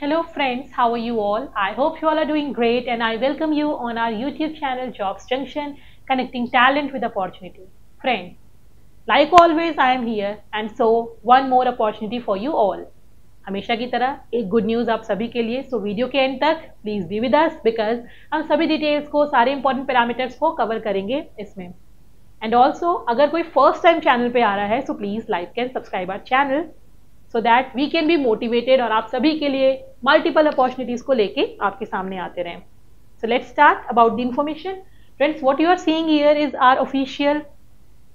Hello friends, how are you all? I hope you all are doing great and I welcome you on our YouTube channel Jobs Junction, connecting talent with opportunity. Friends, like always I am here and so one more opportunity for you all. हमेशा की तरह एक good news आप सभी के लिए, so video के and तक please be with us because हम सभी डिटेल्स को, सारे इंपॉर्टेंट पैरामीटर्स को कवर करेंगे इसमें. एंड ऑल्सो अगर कोई फर्स्ट टाइम चैनल पे आ रहा है so please like and subscribe our channel so that we can be motivated और आप सभी के लिए मल्टीपल अपॉर्चुनिटीज़ को लेके आपके सामने आते रहें. So let's start about the information. Friends, what you are seeing here is our official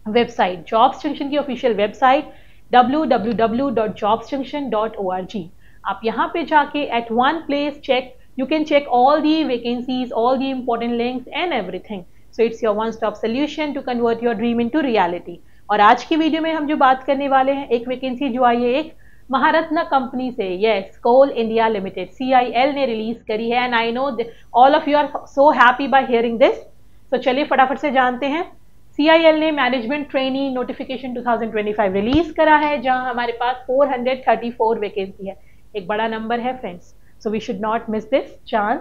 website, jobs junction की ऑफिशियल वेबसाइट www.jobsjunction.org. आप यहाँ पे जाके at one place you can check all the vacancies, all the important links and everything. So it's your one stop solution to convert your dream into reality. और आज की video में हम जो बात करने वाले हैं, एक वैकेंसी जो आई है एक महारत्न कंपनी से, yes, coal India limited CIL ने रिलीज करी है. And I know all of you are so happy by hearing this. तो चलिए फटाफट से जानते हैं. CIL ने मैनेजमेंट ट्रेनी नोटिफिकेशन 2025 रिलीज करा है, जहां हमारे पास 434 वैकेंसी है. एक बड़ा नंबर है friends, so we should not miss this chance.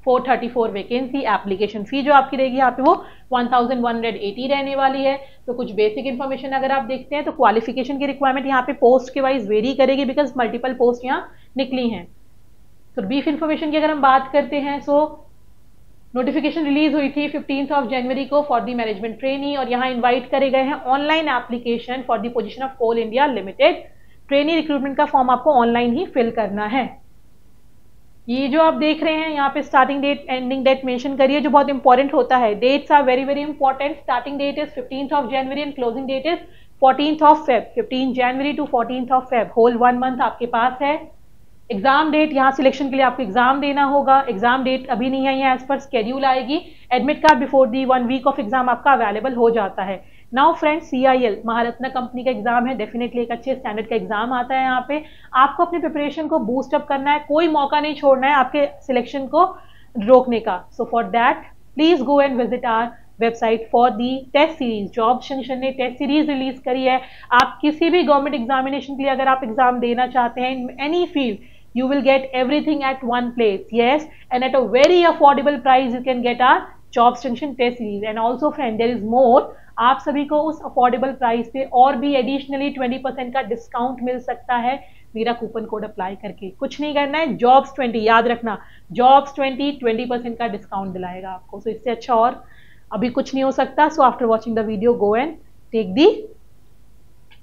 434 vacancy. Application fee जो आपकी रहेगी यहाँ पे वो 1180 रहने वाली है. तो कुछ बेसिक इन्फॉर्मेशन अगर आप देखते हैं तो क्वालिफिकेशन की रिक्वायरमेंट यहाँ पे पोस्ट के वाइज वेरी करेगी बिकॉज मल्टीपल पोस्ट यहाँ निकली हैं. तो ब्रीफ इन्फॉर्मेशन की अगर हम बात करते हैं सो नोटिफिकेशन रिलीज हुई थी 15 जनवरी को फॉर दी मैनेजमेंट ट्रेनी और यहाँ इनवाइट करे गए हैं online application for the position of coal India limited. Trainee recruitment का फॉर्म आपको ऑनलाइन ही फिल करना है. ये जो आप देख रहे हैं यहाँ पे starting date ending date mention करिए, जो बहुत इंपॉर्टेंट होता है. Dates are very very important. Starting date is 15 January and closing date is 14 Feb. 15 January to 14 Feb, whole 1 month आपके पास है. एग्जाम डेट, यहाँ सिलेक्शन के लिए आपको एग्जाम देना होगा. एग्जाम डेट अभी नहीं आई है, एज पर स्केड्यूल आएगी. Admit card before the 1 week of exam आपका अवेलेबल हो जाता है. Now friends, CIL Maharatna company का एग्जाम है, डेफिनेटली एक अच्छे स्टैंडर्ड का एग्जाम आता है. यहाँ पे आपको अपनी प्रिपरेशन को बूस्ट अप करना है, कोई मौका नहीं छोड़ना है आपके सिलेक्शन को रोकने का. So for that please go and visit our website for the test series. Jobs junction ने टेस्ट सीरीज रिलीज करी है. आप किसी भी गवर्नमेंट एग्जामिनेशन के लिए अगर आप एग्जाम देना चाहते हैं in any field, you will get everything at one place, yes, and at a very affordable price you can get our jobs junction test series. And also friend, there is more. आप सभी को उस affordable price पे और भी additionally 20% का discount मिल सकता है मेरा कूपन कोड अप्लाई करके. कुछ नहीं करना है, jobs20 याद रखना, jobs20 20% का डिस्काउंट दिलाएगा आपको. सो इससे अच्छा और अभी कुछ नहीं हो सकता. So after watching the video go and take the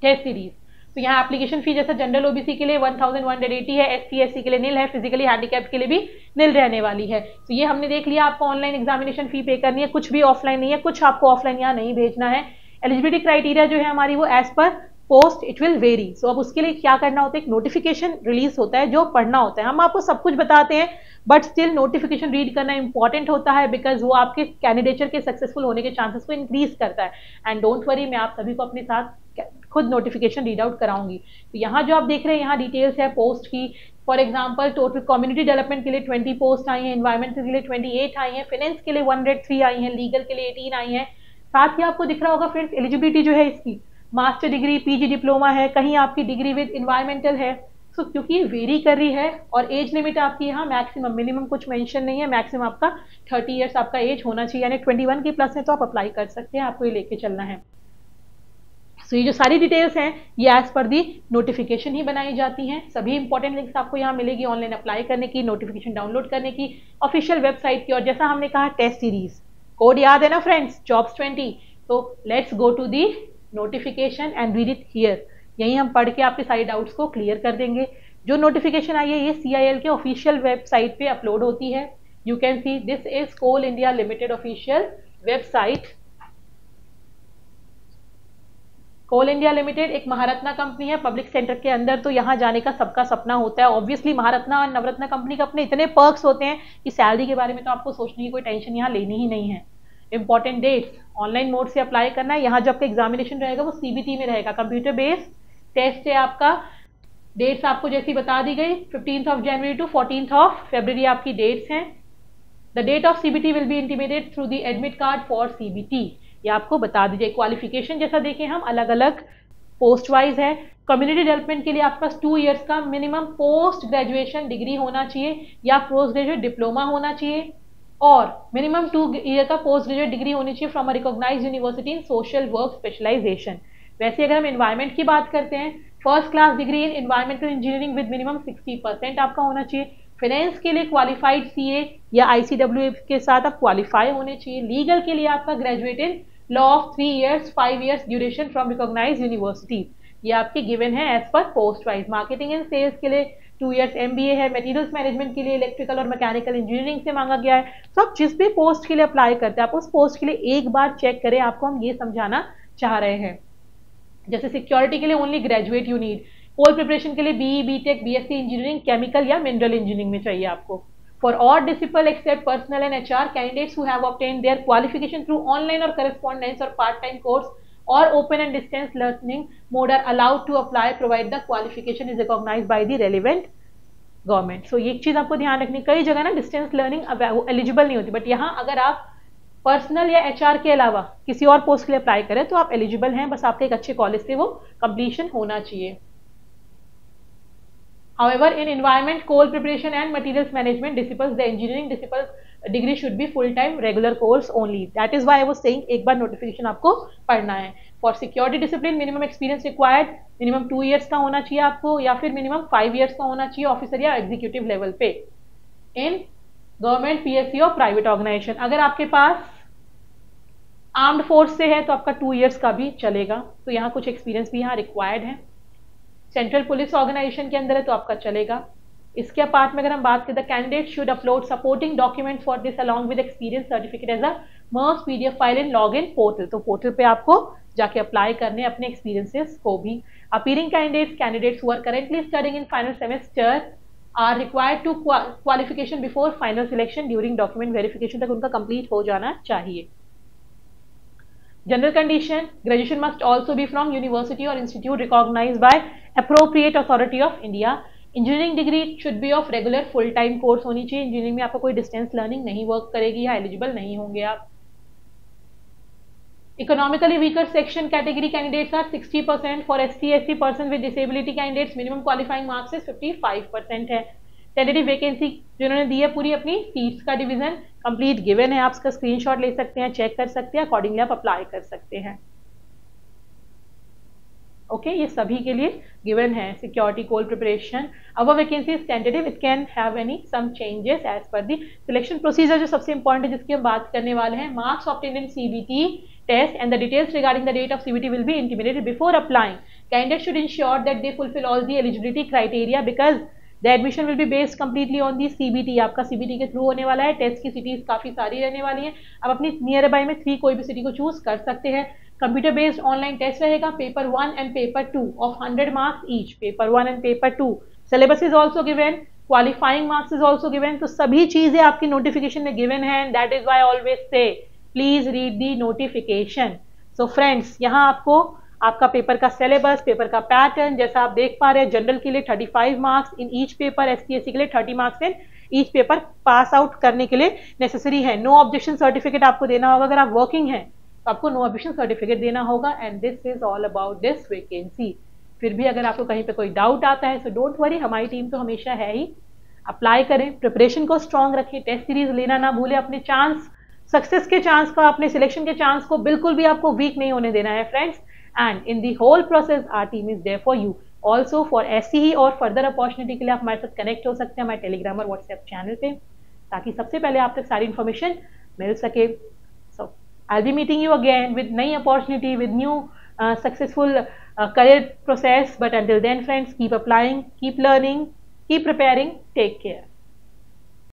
test series. तो यहाँ एप्लीकेशन फी जैसा जनरल OBC के लिए 1180 है, SC SC के लिए नील है, फिजिकली हैंडीकैप्ड के लिए भी नील रहने वाली है. तो ये हमने देख लिया. आपको ऑनलाइन एग्जामिनेशन फी पे करनी है, कुछ भी ऑफलाइन नहीं है, कुछ आपको ऑफलाइन यहाँ नहीं भेजना है. एलिजिबिलिटी क्राइटेरिया जो है हमारी वो एज पर post it will vary. So अब उसके लिए क्या करना होता है, एक नोटिफिकेशन रिलीज होता है जो पढ़ना होता है. हम आपको सब कुछ बताते हैं बट स्टिल नोटिफिकेशन रीड करना इंपॉर्टेंट होता है बिकॉज वो आपके कैंडिडेचर के सक्सेसफुल होने के चांसेस को इंक्रीज करता है. एंड डोंट वरी, मैं आप सभी को अपने साथ खुद नोटिफिकेशन रीड आउट कराऊंगी. तो यहाँ जो आप देख रहे हैं यहाँ डिटेल्स है पोस्ट की. For example total community development के लिए 20 पोस्ट आई हैं, एनवायरमेंट के लिए 28 आई हैं, फाइनेंस के लिए 103 आई हैं, लीगल के लिए 18 आई हैं. साथ ही आपको दिख रहा होगा फ्रेंड्स एलिजिबिलिटी जो है इसकी मास्टर डिग्री, PG डिप्लोमा है, कहीं आपकी डिग्री विद इन्वायरमेंटल है. सो क्योंकि वेरी कर रही है और एज लिमिट आपकी यहाँ मैक्सिमम, मिनिमम कुछ मेंशन नहीं है, मैक्सिमम आपका 30 ईयर्स आपका एज होना चाहिए, यानी 21 के प्लस है तो आप अप्लाई कर सकते हैं. आपको ये लेके चलना है. सो ये जो सारी डिटेल्स हैं ये एज पर दी नोटिफिकेशन ही बनाई जाती हैं. सभी इंपॉर्टेंट लिंक्स आपको यहाँ मिलेगी ऑनलाइन अप्लाई करने की, नोटिफिकेशन डाउनलोड करने की ऑफिशियल वेबसाइट की. और जैसा हमने कहा टेस्ट सीरीज कोड याद है ना फ्रेंड्स, jobs20. तो let's go to the notification and read it here. यहीं हम पढ़ के आपके सारे डाउट्स को क्लियर कर देंगे. जो नोटिफिकेशन आई है ये CIL के ऑफिशियल वेबसाइट पे अपलोड होती है. You can see this is coal India limited official website. Coal India limited एक महारत्ना कंपनी है पब्लिक सेक्टर के अंदर. तो यहाँ जाने का सबका सपना होता है. ऑब्वियसली महारत्ना और नवरत्ना कंपनी का अपने इतने पर्क्स होते हैं कि सैलरी के बारे में तो आपको सोचने की कोई टेंशन यहाँ लेनी ही नहीं है. इंपॉर्टेंट डेट्स, ऑनलाइन मोड से अप्लाई करना है. यहाँ जो आपका एग्जामिनेशन रहेगा वो CBT में रहेगा, कंप्यूटर बेस्ड टेस्ट है आपका. डेट्स आपको जैसी बता दी गई 15 जनवरी टू 14 फरवरी आपकी डेट्स हैं. The date of CBT will be intimated through the admit card for CBT. ये आपको बता दीजिए. क्वालिफिकेशन जैसा देखें हम अलग अलग पोस्ट वाइज है. कम्युनिटी डेवलपमेंट के लिए आपके पास 2 इयर्स का मिनिमम पोस्ट ग्रेजुएशन डिग्री होना चाहिए या पोस्ट ग्रेजुएट डिप्लोमा होना चाहिए, और मिनिमम 2 ईयर का पोस्ट ग्रेजुएट डिग्री होनी चाहिए from a recognised university in social work specialisation. वैसे अगर हम एनवायरमेंट की बात करते हैं, first class degree in environmental engineering with minimum 60% आपका होना चाहिए। फाइनेंस के लिए क्वालिफाइड सीए या ICWA के साथ आप क्वालिफाई होने चाहिए। लीगल के लिए आपका graduate in law of 3 years 5 years duration from recognised university, ये आपके गिवन है एज पर post wise. Marketing and sales के लिए 2 इयर्स MBA है। मटेरियल्स मैनेजमेंट के लिए इलेक्ट्रिकल और मैकेनिकल इंजीनियरिंग से मांगा गया है। तो आप जिस भी पोस्ट के लिए अप्लाई करते हैं, आप उस पोस्ट के लिए एक बार चेक करें, आपको हम ये समझाना चाह रहे हैं। जैसे सिक्योरिटी के लिए only graduate you need, coal preparation के लिए BE BTech BSc engineering chemical या मिनरल इंजीनियरिंग में चाहिए आपको। For all discipline except personnel and HR candidates who have obtained their qualification through online और करस्पॉन्डेंस और part time course or open and distance learning mode are allowed to apply provided the qualification is recognized by the relevant government। So ये एक चीज आपको ध्यान रखनी, कई जगह ना डिस्टेंस लर्निंग एलिजिबल नहीं होती, बट यहाँ अगर आप पर्सनल या HR के अलावा किसी और पोस्ट के लिए अप्लाई करें तो आप एलिजिबल हैं, बस आपके एक अच्छे कॉलेज से वो कंप्लीशन होना चाहिए। However, in environment, coal preparation and materials management disciplines, the engineering disciplines degree should be full-time regular course only. That is why I was saying एक बार notification आपको पढ़ना है। For security discipline, minimum experience required, minimum 2 years का होना चाहिए आपको, या फिर minimum 5 years का होना चाहिए ऑफिसर या एग्जीक्यूटिव लेवल पे इन गवर्नमेंट PSC और प्राइवेट ऑर्गेनाइजेशन। अगर आपके पास आर्म्ड फोर्स से है तो आपका 2 years का भी चलेगा, तो यहाँ कुछ एक्सपीरियंस भी यहाँ रिक्वायर्ड है। सेंट्रल पुलिस ऑर्गेनाइजेशन के अंदर है तो आपका चलेगा। इसके अपार्ट में अगर हम बात करें, the candidate should upload supporting document for this along with experience certificate as a merge PDF file in log in portal. तो पोर्टल पे आपको जाके अप्लाई करने अपने एक्सपीरियंसेस को भी। Appearing candidates who are currently studying in final semester are required to qualification before final selection during document verification तक उनका कंप्लीट हो जाना चाहिए। General condition, graduation must also be from university or institute recognized by appropriate authority of India. Engineering degree should be of regular full time course होनी चाहिए। Engineering में आपको कोई डिस्टेंस लर्निंग नहीं वर्क करेगी या एलिजिबल नहीं होंगे आप। Economically weaker section category candidates are 60%, for SC/ST person with disability candidates minimum qualifying marks is 55% है। टेंटेटिव वैकेंसी जिन्होंने दी है पूरी अपनी सीट्स का डिवीजन कंप्लीट गिवन है, आप उसका स्क्रीनशॉट ले सकते हैं, चेक कर सकते हैं, अकॉर्डिंगली आप अप्लाई कर सकते हैं। ओके, ये सभी के लिए गिवन है। Security coal preparation, our vacancy is tentative, it can have any some changes as per the selection procedure. जो सबसे इंपॉर्टेंट है जिसकी हम बात करने वाले हैं, marks obtained in CBT test and the details regarding the date of CBT will be intimated before applying. Candidates should ensure that they fulfill all the eligibility criteria because the admission will be based completely on the CBT। आपका CBT के through होने वाला है। Test की cities काफी सारी रहने वाली हैं, आप अपनी नियर बाय में 3 कोई भी सिटी को चूज कर सकते हैं। कंप्यूटर बेस्ड ऑनलाइन टेस्ट रहेगा, paper 1 and paper 2 of 100 marks each, paper 1 and paper 2। Syllabus is also given, qualifying marks is also given. तो सभी चीजें आपकी नोटिफिकेशन में गिवन है। That is why always say please read the notification. So friends, यहाँ आपको आपका paper का सिलेबस, पेपर का पैटर्न जैसा आप देख पा रहे हैं, जनरल के लिए 35 marks in each paper, SC/ST के लिए 30 marks in each paper pass out करने के लिए नेसेसरी है। नो ऑब्जेक्शन सर्टिफिकेट आपको देना होगा। अगर आप वर्किंग हैं तो आपको नो ऑब्जेक्शन सर्टिफिकेट देना होगा। And this is all about this vacancy. फिर भी अगर आपको कहीं पे कोई डाउट आता है सो डोंट वरी, हमारी टीम तो हमेशा है ही। अप्लाई करें, प्रिपरेशन को स्ट्रॉन्ग रखें, टेस्ट सीरीज लेना ना भूलें। अपने चांस, सक्सेस के चांस का, अपने सिलेक्शन के चांस को बिल्कुल भी आपको वीक नहीं होने देना है friends. And in the whole process our team is there for you. Also for SCE और further opportunity के लिए आप हमारे साथ कनेक्ट हो सकते हैं हमारे टेलीग्राम और व्हाट्सएप चैनल पे, ताकि सबसे पहले आप तक सारी इन्फॉर्मेशन मिल सके। So I'll be meeting you again with नई opportunity, with new successful career process. But until then friends, keep applying, keep learning, keep preparing, take care.